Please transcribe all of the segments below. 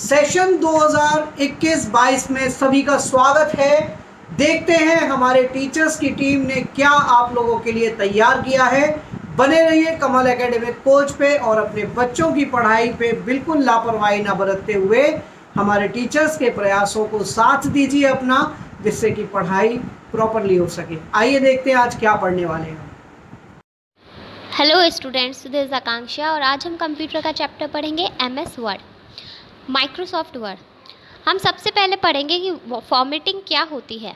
Session 2021-22 में सभी का स्वागत है। देखते हैं हमारे टीचर्स की टीम ने क्या आप लोगों के लिए तैयार किया है। बने रहिए कमल एकेडमिक कोच पे और अपने बच्चों की पढ़ाई पे बिल्कुल लापरवाही ना बरतते हुए हमारे टीचर्स के प्रयासों को साथ दीजिए अपना, जिससे कि पढ़ाई प्रॉपरली हो सके। आइए देखते हैं आज क्या पढ़ने वाले हैं। हेलो स्टूडेंट्स, दिस इज आकांक्षा और आज हम कंप्यूटर का चैप्टर पढ़ेंगे MS वर्ड, माइक्रोसॉफ्ट वर्ड। हम सबसे पहले पढ़ेंगे कि फॉर्मेटिंग क्या होती है।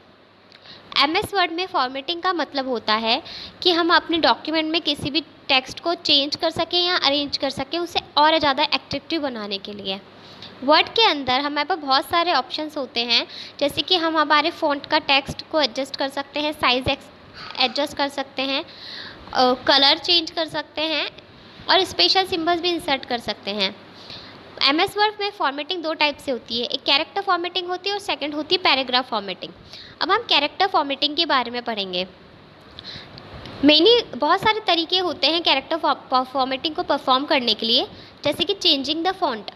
MS वर्ड में फॉर्मेटिंग का मतलब होता है कि हम अपने डॉक्यूमेंट में किसी भी टेक्स्ट को चेंज कर सकें या अरेंज कर सकें, उसे और ज़्यादा एट्रैक्टिव बनाने के लिए। वर्ड के अंदर हमारे पास बहुत सारे ऑप्शंस होते हैं, जैसे कि हम हमारे फ़ॉन्ट का टेक्स्ट को एडजस्ट कर सकते हैं, साइज़ एडजस्ट कर सकते हैं, कलर चेंज कर सकते हैं और स्पेशल सिंबल्स भी इंसर्ट कर सकते हैं। MS वर्ड में फॉर्मेटिंग दो टाइप से होती है, एक कैरेक्टर फॉर्मेटिंग होती है और सेकंड होती है पैराग्राफ फॉर्मेटिंग। अब हम कैरेक्टर फॉर्मेटिंग के बारे में पढ़ेंगे। बहुत सारे तरीके होते हैं कैरेक्टर फॉर्मेटिंग को परफॉर्म करने के लिए, जैसे कि changing the font.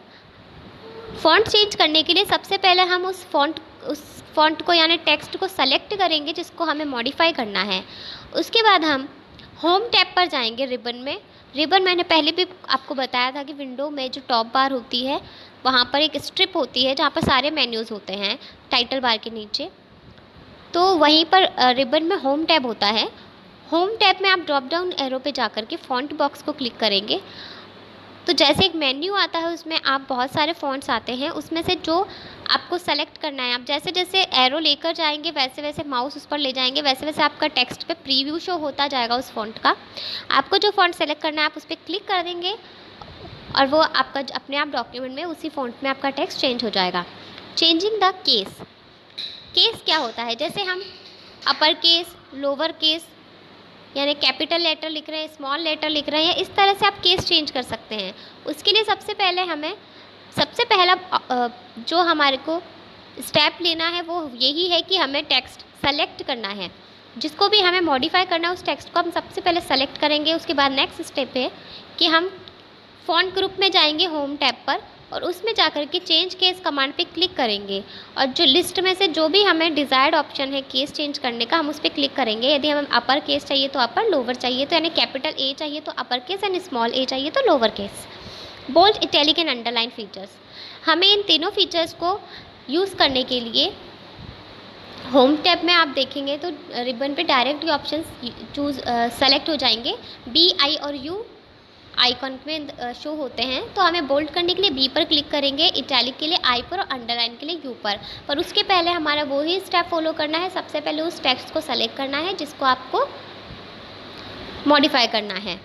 Font change करने के लिए सबसे पहले हम उस फॉन्ट को यानी टेक्स्ट को सेलेक्ट करेंगे जिसको हमें मॉडिफाई करना है। उसके बाद हम होम टैब पर जाएंगे। रिबन मैंने पहले भी आपको बताया था कि विंडो में जो टॉप बार होती है वहाँ पर एक स्ट्रिप होती है जहाँ पर सारे मेन्यूज़ होते हैं टाइटल बार के नीचे। तो वहीं पर रिबन में होम टैब होता है। होम टैब में आप ड्रॉप डाउन एरो पे जाकर के फ़ॉन्ट बॉक्स को क्लिक करेंगे तो जैसे एक मेन्यू आता है, उसमें आप बहुत सारे फ़ॉन्ट्स आते हैं, उसमें से जो आपको सेलेक्ट करना है, आप जैसे जैसे एरो लेकर जाएंगे वैसे वैसे माउस उस पर ले जाएंगे, वैसे वैसे आपका टेक्स्ट पे प्रीव्यू शो होता जाएगा उस फ़ॉन्ट का। आपको जो फ़ॉन्ट सेलेक्ट करना है आप उस पर क्लिक कर देंगे और वो आपका अपने आप डॉक्यूमेंट में उसी फ़ॉन्ट में आपका टेक्स्ट चेंज हो जाएगा। चेंजिंग द केस क्या होता है, जैसे हम अपर केस, लोअर केस यानी कैपिटल लेटर लिख रहे हैं, स्मॉल लेटर लिख रहे हैं, इस तरह से आप केस चेंज कर सकते हैं। उसके लिए सबसे पहला जो हमारे को स्टेप लेना है वो यही है कि हमें टेक्स्ट सेलेक्ट करना है। जिसको भी हमें मॉडिफाई करना है उस टेक्स्ट को हम सबसे पहले सेलेक्ट करेंगे। उसके बाद नेक्स्ट स्टेप है कि हम फ़ॉन्ट ग्रुप में जाएंगे होम टैब पर और उसमें जाकर के चेंज केस कमांड पे क्लिक करेंगे और जो लिस्ट में से जो भी हमें डिज़ायर्ड ऑप्शन है केस चेंज करने का, हम उस पर क्लिक करेंगे। यदि हमें अपर केस चाहिए तो अपर, लोअर चाहिए तो यानी कैपिटल A चाहिए तो upper case and small a चाहिए तो lower case. Bold, italic and underline features, हमें इन तीनों फीचर्स को यूज़ करने के लिए होम टैब में आप देखेंगे तो रिबन पे डायरेक्ट ये ऑप्शन सेलेक्ट हो जाएंगे। B, I और U आइकॉन में शो होते हैं। तो हमें बोल्ड करने के लिए B पर क्लिक करेंगे, इटैलिक के लिए I पर और अंडरलाइन के लिए U पर उसके पहले हमारा वही स्टेप फॉलो करना है। सबसे पहले उस टेक्स्ट को सेलेक्ट करना है जिसको आपको मॉडिफाई करना है।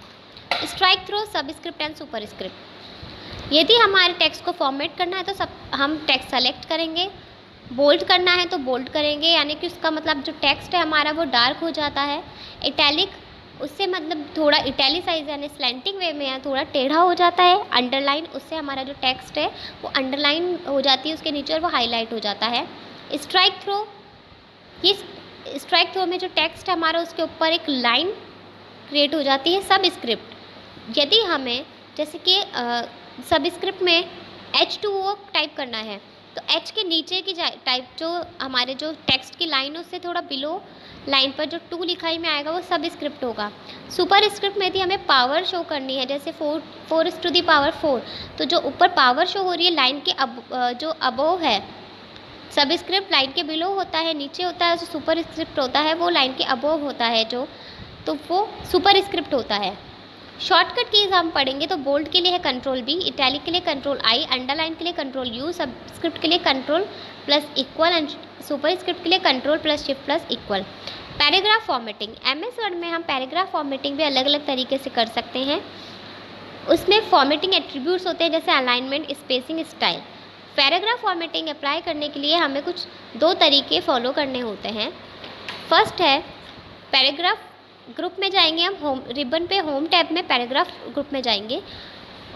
Strike through, subscript and superscript, यदि हमारे टेक्स्ट को फॉर्मेट करना है तो हम टेक्स्ट सेलेक्ट करेंगे। बोल्ड करना है तो बोल्ड करेंगे, यानी कि उसका मतलब जो टेक्स्ट है हमारा वो डार्क हो जाता है। इटैलिक, उससे मतलब थोड़ा इटैलिसाइज यानी स्लैंटिंग वे में या थोड़ा टेढ़ा हो जाता है। अंडरलाइन, उससे हमारा जो टेक्स्ट है वो अंडरलाइन हो जाती है उसके नीचे और वो हाईलाइट हो जाता है। स्ट्राइक थ्रो, ये स्ट्राइक थ्रो में जो टेक्स्ट है हमारा उसके ऊपर एक लाइन क्रिएट हो जाती है। सबस्क्रिप्ट, यदि हमें जैसे कि सबस्क्रिप्ट में H2O टाइप करना है तो H के नीचे की टाइप जो हमारे जो टेक्स्ट की लाइन है उससे थोड़ा बिलो लाइन पर जो 2 लिखाई में आएगा वो सब स्क्रिप्ट होगा। सुपर स्क्रिप्ट में यदि हमें पावर शो करनी है, जैसे 4 तो जो ऊपर पावर शो हो रही है लाइन के जो अबोव है, सब स्क्रिप्ट लाइन के बिलो होता है, नीचे होता है, जो सुपर स्क्रिप्ट होता है वो लाइन के अबोव होता है तो वो सुपर स्क्रिप्ट होता है। शॉर्टकट कीज हम पढ़ेंगे तो बोल्ड के लिए है Ctrl+B, इटैलिक के लिए Ctrl+I, अंडरलाइन के लिए Ctrl+U, सबस्क्रिप्ट के लिए Ctrl+= एंड सुपर स्क्रिप्ट के लिए Ctrl+Shift+=। Paragraph formatting, MS word में हम पैराग्राफ फॉर्मेटिंग भी अलग अलग तरीके से कर सकते हैं। उसमें फॉर्मेटिंग एट्रीब्यूट्स होते हैं जैसे alignment, spacing, style. Paragraph formatting apply करने के लिए हमें कुछ 2 तरीके फॉलो करने होते हैं। फर्स्ट है पैराग्राफ ग्रुप में जाएंगे हम रिबन पे होम टैब में पैराग्राफ ग्रुप में जाएंगे।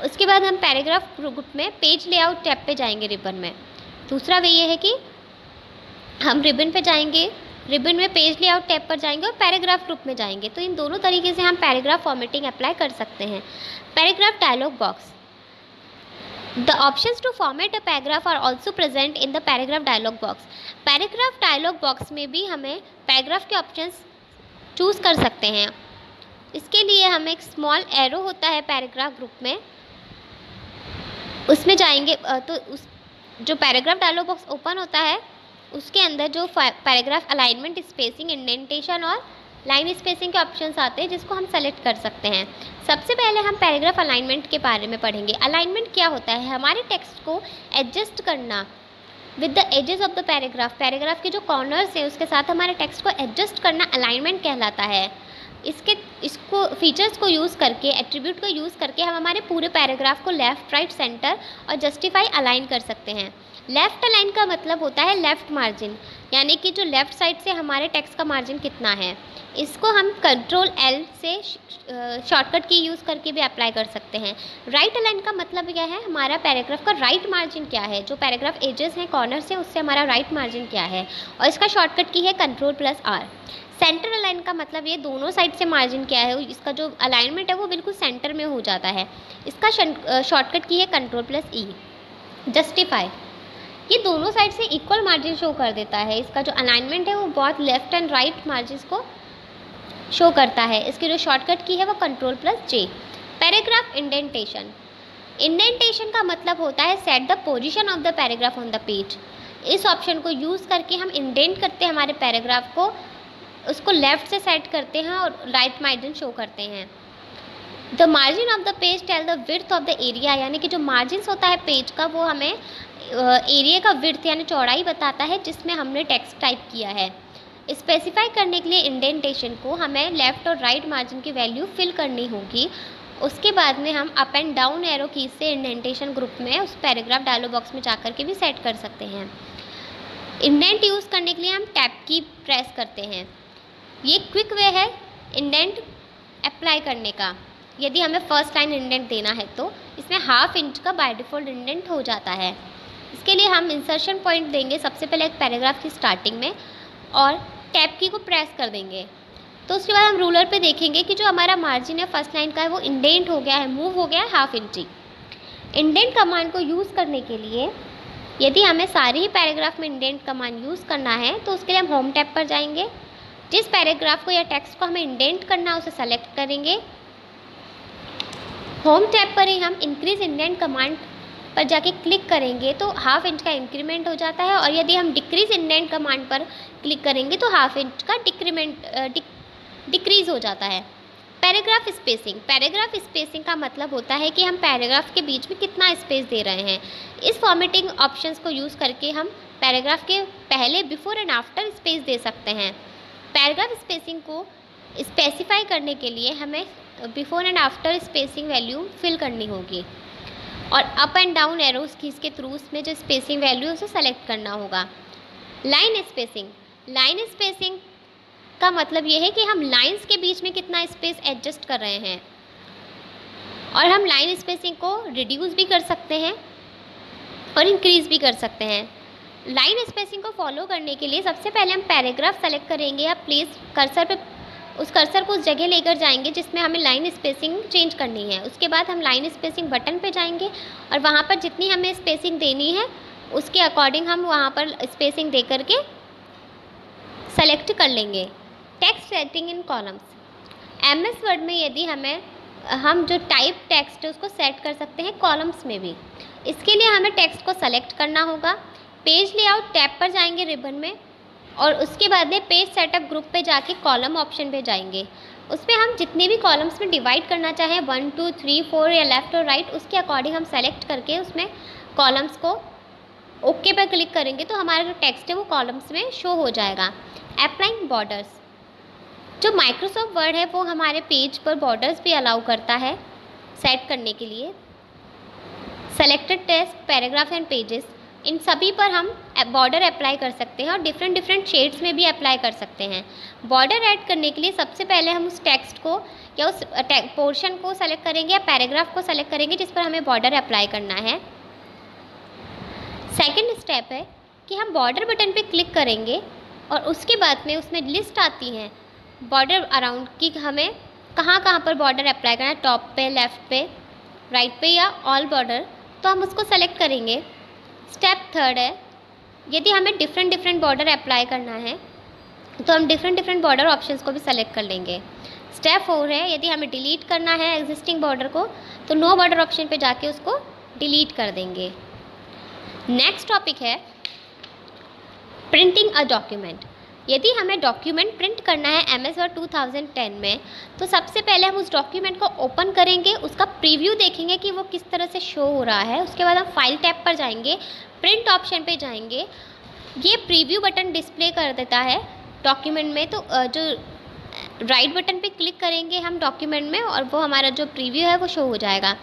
उसके बाद हम पैराग्राफ ग्रुप में पेज लेआउट टैब पे जाएंगे रिबन में। दूसरा वे ये है कि हम रिबन पे जाएंगे, रिबन में पेज लेआउट टैब पर जाएंगे और पैराग्राफ ग्रुप में जाएंगे। तो इन दोनों तरीके से हम पैराग्राफ फॉर्मेटिंग अप्लाई कर सकते हैं। Paragraph dialog box, The options to format a paragraph are also present in the paragraph dialog box. Paragraph dialog box में भी हमें पैराग्राफ के ऑप्शंस चूज़ कर सकते हैं। इसके लिए हमें एक स्मॉल एरो होता है पैराग्राफ ग्रुप में, उसमें जाएंगे तो उस जो पैराग्राफ डायलॉग बॉक्स ओपन होता है उसके अंदर जो पैराग्राफ अलाइनमेंट, स्पेसिंग, इंडेंटेशन और लाइन स्पेसिंग के ऑप्शंस आते हैं जिसको हम सेलेक्ट कर सकते हैं। सबसे पहले हम पैराग्राफ अलाइनमेंट के बारे में पढ़ेंगे। अलाइनमेंट क्या होता है? हमारे टेक्स्ट को एडजस्ट करना with the edges of the paragraph. Paragraph के जो कॉर्नर्स हैं उसके साथ हमारे टेक्स्ट को एडजस्ट करना अलाइनमेंट कहलाता है। इसको फीचर्स को यूज़ करके, एट्रीब्यूट को यूज़ करके हम हमारे पूरे पैराग्राफ को लेफ़्ट, राइट, सेंटर और जस्टिफाई अलाइन कर सकते हैं। लेफ़्ट अलाइन का मतलब होता है लेफ़्ट मार्जिन, यानी कि जो लेफ़्ट साइड से हमारे टेक्स्ट का मार्जिन कितना है। इसको हम कंट्रोल L से शॉर्टकट की यूज़ करके भी अप्लाई कर सकते हैं। राइट अलाइन का मतलब क्या है? हमारा पैराग्राफ का राइट मार्जिन क्या है, जो पैराग्राफ एजेस हैं, कॉर्नर से, उससे हमारा राइट मार्जिन क्या है, और इसका शॉर्टकट की है कंट्रोल+R। सेंटर अलाइन का मतलब ये दोनों साइड से मार्जिन क्या है, इसका जो अलाइनमेंट है वो बिल्कुल सेंटर में हो जाता है। इसका शॉर्टकट की है कंट्रोल+E। जस्टिफाई, ये दोनों साइड से इक्वल मार्जिन शो कर देता है। इसका जो अलाइनमेंट है वो बहुत लेफ्ट एंड राइट मार्जिन को शो करता है। इसकी जो शॉर्टकट की है वो कंट्रोल+J। पैराग्राफ इंडेंटेशन, इंडेंटेशन का मतलब होता है set the position of the paragraph on the page. इस ऑप्शन को यूज़ करके हम इंडेंट करते हैं हमारे पैराग्राफ को, उसको लेफ़्ट से सेट करते हैं और राइट मार्जिन शो करते हैं। The margin of the page tell the width of the area, यानी कि जो मार्जिन्स होता है पेज का वो हमें एरिया का विड्थ यानी चौड़ाई बताता है जिसमें हमने टेक्स्ट टाइप किया है। स्पेसिफाई करने के लिए इंडेंटेशन को हमें लेफ़्ट और राइट मार्जिन की वैल्यू फिल करनी होगी। उसके बाद में हम अप एंड डाउन एरो की से इंडेंटेशन ग्रुप में उस पैराग्राफ डायलॉग बॉक्स में जाकर के भी सेट कर सकते हैं। इंडेंट यूज़ करने के लिए हम टैब की प्रेस करते हैं। ये क्विक वे है इंडेंट अप्लाई करने का। यदि हमें फर्स्ट लाइन इंडेंट देना है तो इसमें 1/2 इंच का बाय डिफ़ॉल्ट इंडेंट हो जाता है। इसके लिए हम इंसर्शन पॉइंट देंगे सबसे पहले एक पैराग्राफ की स्टार्टिंग में और टैब की को प्रेस कर देंगे। तो उसके बाद हम रूलर पे देखेंगे कि जो हमारा मार्जिन है फर्स्ट लाइन का है वो इंडेंट हो गया है, मूव हो गया है 1/2 इंची। इंडेंट कमांड को यूज़ करने के लिए यदि हमें सारे ही पैराग्राफ में इंडेंट कमांड यूज़ करना है तो उसके लिए हम होम टैब पर जाएंगे। जिस पैराग्राफ को या टेक्स्ट को हमें इंडेंट करना है उसे सेलेक्ट करेंगे। होम टैब पर ही हम इंक्रीज इंडेंट कमांड पर जाके क्लिक करेंगे तो 1/2 इंच का इंक्रीमेंट हो जाता है, और यदि हम डिक्रीज इंडेंट कमांड पर क्लिक करेंगे तो 1/2 इंच का डिक्रीज़ हो जाता है। पैराग्राफ स्पेसिंग, पैराग्राफ स्पेसिंग का मतलब होता है कि हम पैराग्राफ के बीच में कितना स्पेस दे रहे हैं। इस फॉर्मेटिंग ऑप्शंस को यूज़ करके हम पैराग्राफ के पहले, बिफोर एंड आफ्टर स्पेस दे सकते हैं। पैराग्राफ स्पेसिंग को स्पेसिफाई करने के लिए हमें before and after spacing value fill करनी होगी और अप एंड डाउन एरोज खींच के थ्रू उसमें जो स्पेसिंग वैल्यू है उसे सेलेक्ट करना होगा। लाइन स्पेसिंग, लाइन स्पेसिंग का मतलब ये है कि हम लाइंस के बीच में कितना स्पेस एडजस्ट कर रहे हैं, और हम लाइन स्पेसिंग को रिड्यूस भी कर सकते हैं और इंक्रीज़ भी कर सकते हैं। लाइन स्पेसिंग को फॉलो करने के लिए सबसे पहले हम पैराग्राफ सेलेक्ट करेंगे या प्लेस कर्सर पे, उस कर्सर को उस जगह लेकर जाएंगे जिसमें हमें लाइन स्पेसिंग चेंज करनी है। उसके बाद हम लाइन स्पेसिंग बटन पे जाएंगे और वहाँ पर जितनी हमें स्पेसिंग देनी है उसके अकॉर्डिंग हम वहाँ पर स्पेसिंग दे करके सेलेक्ट कर लेंगे। टेक्स्ट सेटिंग इन कॉलम्स, MS वर्ड में यदि हम जो टाइप टेक्स्ट है उसको सेट कर सकते हैं कॉलम्स में भी। इसके लिए हमें टेक्स्ट को सेलेक्ट करना होगा। पेज लेआउट टैब पर जाएंगे रिबन में, और उसके बाद में पेज सेटअप ग्रुप पे जाके कॉलम ऑप्शन पे जाएंगे। उसमें हम जितने भी कॉलम्स में डिवाइड करना चाहें 1 2 3 4 या लेफ़्ट और राइट, उसके अकॉर्डिंग हम सेलेक्ट करके उसमें कॉलम्स को ओके पर क्लिक करेंगे तो हमारा जो टेक्स्ट है वो कॉलम्स में शो हो जाएगा। अप्लाइंग बॉर्डर्स, जो माइक्रोसॉफ्ट वर्ड है वो हमारे पेज पर बॉर्डर्स भी अलाउ करता है सेट करने के लिए। Selected text, paragraph and pages, इन सभी पर हम बॉर्डर अप्लाई कर सकते हैं और डिफरेंट शेड्स में भी अप्लाई कर सकते हैं। बॉर्डर ऐड करने के लिए सबसे पहले हम उस टेक्स्ट को या उस पोर्शन को सेलेक्ट करेंगे या पैराग्राफ को सेलेक्ट करेंगे जिस पर हमें बॉर्डर अप्लाई करना है। सेकंड स्टेप है कि हम बॉर्डर बटन पे क्लिक करेंगे और उसके बाद में उसमें लिस्ट आती है बॉर्डर अराउंड कि हमें कहाँ कहाँ पर बॉर्डर अप्लाई करना है, टॉप पे, लेफ़्ट पे, राइट पे या ऑल बॉर्डर। तो हम उसको सेलेक्ट करेंगे। स्टेप थर्ड है, यदि हमें डिफरेंट बॉर्डर अप्लाई करना है तो हम डिफरेंट बॉर्डर ऑप्शंस को भी सेलेक्ट कर लेंगे। स्टेप 4 है, यदि हमें डिलीट करना है एग्जिस्टिंग बॉर्डर को तो नो बॉर्डर ऑप्शन पे जाके उसको डिलीट कर देंगे। नेक्स्ट टॉपिक है प्रिंटिंग अ डॉक्यूमेंट। यदि हमें डॉक्यूमेंट प्रिंट करना है MS वर्ड 2010 में तो सबसे पहले हम उस डॉक्यूमेंट को ओपन करेंगे, उसका प्रीव्यू देखेंगे कि वो किस तरह से शो हो रहा है। उसके बाद हम फाइल टैब पर जाएंगे, प्रिंट ऑप्शन पे जाएंगे, ये प्रीव्यू बटन डिस्प्ले कर देता है डॉक्यूमेंट में। तो जो राइट बटन पे क्लिक करेंगे हम डॉक्यूमेंट में और वो हमारा जो प्रीव्यू है वो शो हो जाएगा।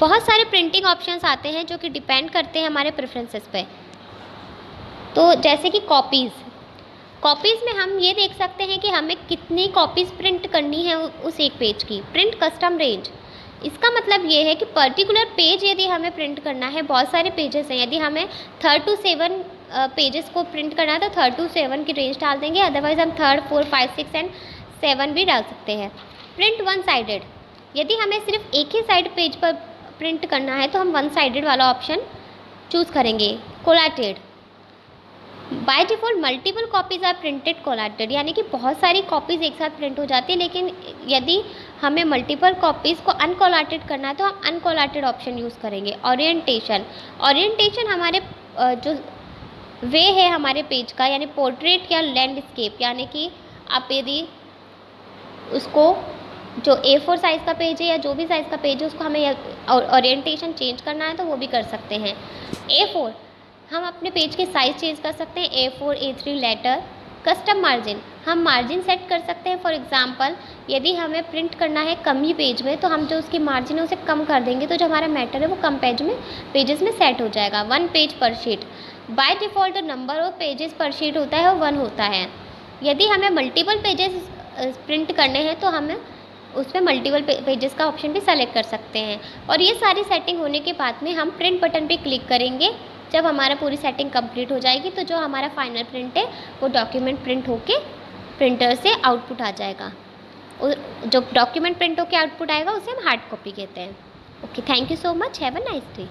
बहुत सारे प्रिंटिंग ऑप्शंस आते हैं जो कि डिपेंड करते हैं हमारे प्रेफरेंसेस पे। तो जैसे कि कॉपीज़ में हम ये देख सकते हैं कि हमें कितनी कॉपीज़ प्रिंट करनी है उस एक पेज की। प्रिंट कस्टम रेंज, इसका मतलब ये है कि पर्टिकुलर पेज यदि हमें प्रिंट करना है, बहुत सारे पेजेस हैं, यदि हमें 3 to 7 पेजेस को प्रिंट करना है तो 3 to 7 की रेंज डाल देंगे, अदरवाइज़ हम 3, 4, 5, 6 एंड 7 भी डाल सकते हैं। प्रिंट वन साइडेड, यदि हमें सिर्फ एक ही साइड पेज पर प्रिंट करना है तो हम वन साइडेड वाला ऑप्शन चूज़ करेंगे। Collated, by default multiple copies are printed collated, यानी कि बहुत सारी कॉपीज़ एक साथ प्रिंट हो जाती है, लेकिन यदि हमें मल्टीपल कॉपीज़ को अनकोलैटेड करना है तो हम अनकोलैटेड ऑप्शन यूज़ करेंगे। ओरिएंटेशन हमारे जो वे है हमारे पेज का, यानी पोर्ट्रेट या लैंडस्केप, यानी कि आप यदि उसको जो A4 साइज़ का पेज है या जो भी साइज़ का पेज है उसको हमें ओरिएंटेशन चेंज करना है तो वो भी कर सकते हैं। A4 हम अपने पेज के साइज़ चेंज कर सकते हैं, A4, A3 letter. Custom margin, हम मार्जिन सेट कर सकते हैं। फॉर एग्जांपल यदि हमें प्रिंट करना है कम ही पेज में तो हम जो उसकी मार्जिन है उसे कम कर देंगे तो जो हमारा मैटर है वो कम पेजेस में सेट हो जाएगा। 1 पेज पर शीट, बाय डिफ़ॉल्ट जो नंबर ऑफ पेजेस पर शीट होता है वो 1 होता है। यदि हमें मल्टीपल पेजेस प्रिंट करने हैं तो हमें उसमें मल्टीपल पेजेस का ऑप्शन भी सेलेक्ट कर सकते हैं। और ये सारी सेटिंग होने के बाद में हम प्रिंट बटन पे क्लिक करेंगे। जब हमारा पूरी सेटिंग कंप्लीट हो जाएगी तो जो हमारा फाइनल प्रिंट है वो डॉक्यूमेंट प्रिंट होके प्रिंटर से आउटपुट आ जाएगा। और जो डॉक्यूमेंट प्रिंट होके आउटपुट आएगा उसे हम हार्ड कॉपी कहते हैं। Okay, thank you so much, have a nice day.